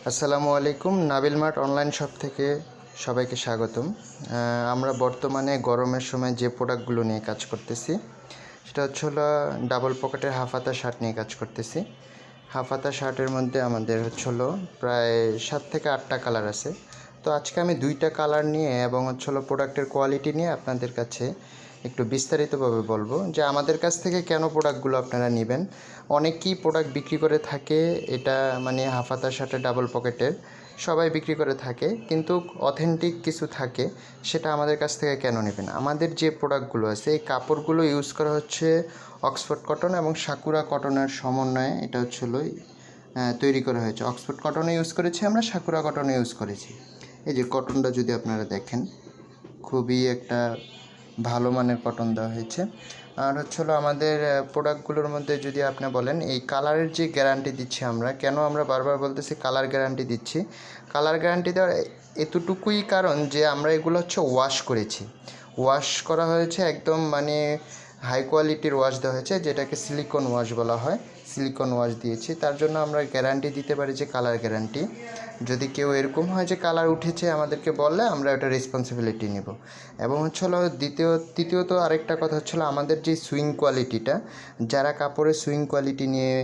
আসসালামু আলাইকুম। Nabil mart online shop থেকে সবাইকে স্বাগতম। আমরা বর্তমানে গরমের সময় যে প্রোডাক্টগুলো নিয়ে কাজ করতেছি সেটা হলো ডাবল পকেটের হাফ হাতা শার্ট নিয়ে কাজ করতেছি। হাফ হাতা শার্টের মধ্যে আমাদের হলো প্রায় 7 থেকে 8টা কালার আছে। তো আজকে আমি 2টা কালার নিয়ে এবং হলো প্রোডাক্টের কোয়ালিটি নিয়ে আপনাদের কাছে একটু বিস্তারিতভাবে বলবো যে আমাদের কাছ থেকে কেন প্রোডাক্টগুলো আপনারা নেবেন। অনেকেই প্রোডাক্ট বিক্রি করে থাকে, এটা মানে হাফ হাতা শার্টে ডাবল পকেটের সবাই বিক্রি করে থাকে, কিন্তু অথেন্টিক কিছু থাকে সেটা আমাদের কাছ থেকে কেন নেবেন। আমাদের যে প্রোডাক্টগুলো আছে এই কাপড়গুলো ইউজ করা হচ্ছে অক্সফোর্ড কটন এবং সাকুরা কটনের সমন্বয়ে এটা তৈরি করা হয়েছে। অক্সফোর্ড কটনে ইউজ করেছি আমরা, সাকুরা কটনে ইউজ করেছি। এই যে কটনটা যদি আপনারা দেখেন, খুবই একটা ভালো মানের কটন দেওয়া হয়েছে। আর হলো আমাদের প্রোডাক্টগুলোর মধ্যে যদি আপনি বলেন এই কালারের যে গ্যারান্টি দিচ্ছি আমরা, কেন আমরা বারবার বলতেছি কালার গ্যারান্টি দিচ্ছি। কালার গ্যারান্টি দেওয়ার এতটুকুই কারণ যে আমরা এগুলো ওয়াশ করেছি, ওয়াশ করা হয়েছে একদম মানে হাই কোয়ালিটির ওয়াশ দেওয়া হয়েছে, যেটাকে সিলিকন ওয়াশ বলা হয়। সিলিকন ওয়াশ দিয়েছি, তার জন্য আমরা গ্যারান্টি দিতে পারি যে কালার গ্যারান্টি। যদি কেউ এরকম হয় যে কালার উঠেছে আমাদেরকে বললে আমরা ওটা রেসপন্সিবিলিটি নেব। এবং তৃতীয়ত আরেকটা কথা আমাদের যে সুইং কোয়ালিটিটা, যারা কাপড়ের সুইং কোয়ালিটি নিয়ে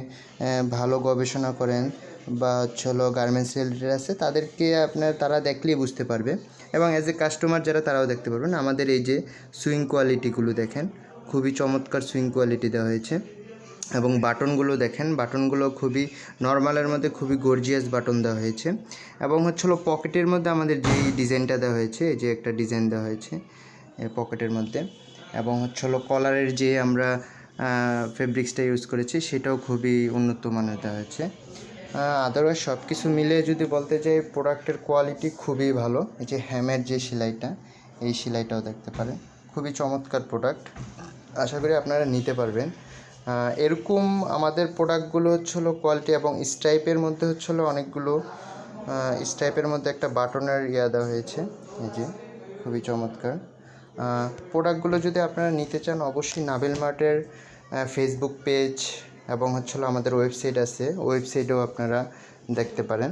ভালো গবেষণা করেন বা গার্মেন্টস রিলেটেড আছে, তারা দেখলেই বুঝতে পারবে। এবং অ্যাজ এ কাস্টমার যারা, তারাও দেখতে পারবেন। আমাদের এই যে সুইং কোয়ালিটিগুলো দেখেন, খুবই চমৎকার সুইং কোয়ালিটি দেওয়া হয়েছে। এবং বাটনগুলো দেখেন, বাটনগুলো খুবই নর্মালের মধ্যে খুবই গর্জিয়াস বাটন দেওয়া হয়েছে। এবং পকেটের মধ্যে আমাদের যেই ডিজাইনটা দেওয়া হয়েছে, এই যে একটা ডিজাইন দেওয়া হয়েছে পকেটের মধ্যে। এবং কলারের যে আমরা ফেব্রিক্সটা ইউজ করেছি সেটাও খুবই উন্নত মানের দেওয়া হয়েছে। আদারওয়াইজ সব কিছু মিলে যদি বলতে যাই, প্রোডাক্টের কোয়ালিটি খুবই ভালো। এই যে হ্যামের যে সেলাইটা, এই সেলাইটাও দেখতে পারেন, খুবই চমৎকার প্রোডাক্ট। আশা করি আপনারা নিতে পারবেন। এরকম আমাদের প্রোডাক্টগুলো কোয়ালিটি এবং স্ট্রাইপের মধ্যে অনেকগুলো স্ট্রাইপের মধ্যে একটা বাটনের দেওয়া হয়েছে। এই যে খুবই চমৎকার প্রোডাক্টগুলো। যদি আপনারা নিতে চান অবশ্যই নাবিল মার্টের ফেসবুক পেজ এবং আমাদের ওয়েবসাইট আছে, ওয়েবসাইটেও আপনারা দেখতে পারেন।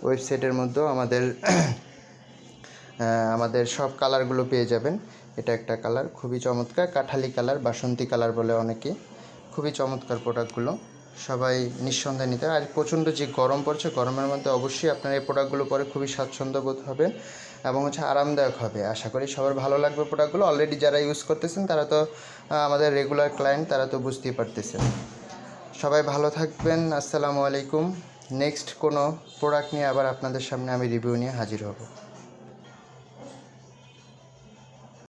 ওয়েবসাইটের মধ্যেও আমাদের সব কালারগুলো পেয়ে যাবেন। এটা একটা কালার খুবই চমৎকার, কাঠালি কালার, বাসন্তী কালার বলে অনেকে। খুবই চমৎকার প্রোডাক্টগুলো, সবাই নিঃসন্দেহে নিতে। আর প্রচণ্ড যে গরম পড়ছে, গরমের মধ্যে অবশ্যই আপনারা এই প্রোডাক্টগুলো পরে খুবই স্বাচ্ছন্দ্য বোধ হবেন এবং আরামদায়ক হবে। আশা করি সবার ভালো লাগবে প্রোডাক্টগুলো। অলরেডি যারা ইউজ করতেছেন তারা তো আমাদের রেগুলার ক্লায়েন্ট, তারা তো বুঝতেই পারতেছেন। সবাই ভালো থাকবেন। আসসালামু আলাইকুম। নেক্সট কোনো প্রোডাক্ট নিয়ে আবার আপনাদের সামনে আমি রিভিউ নিয়ে হাজির হব।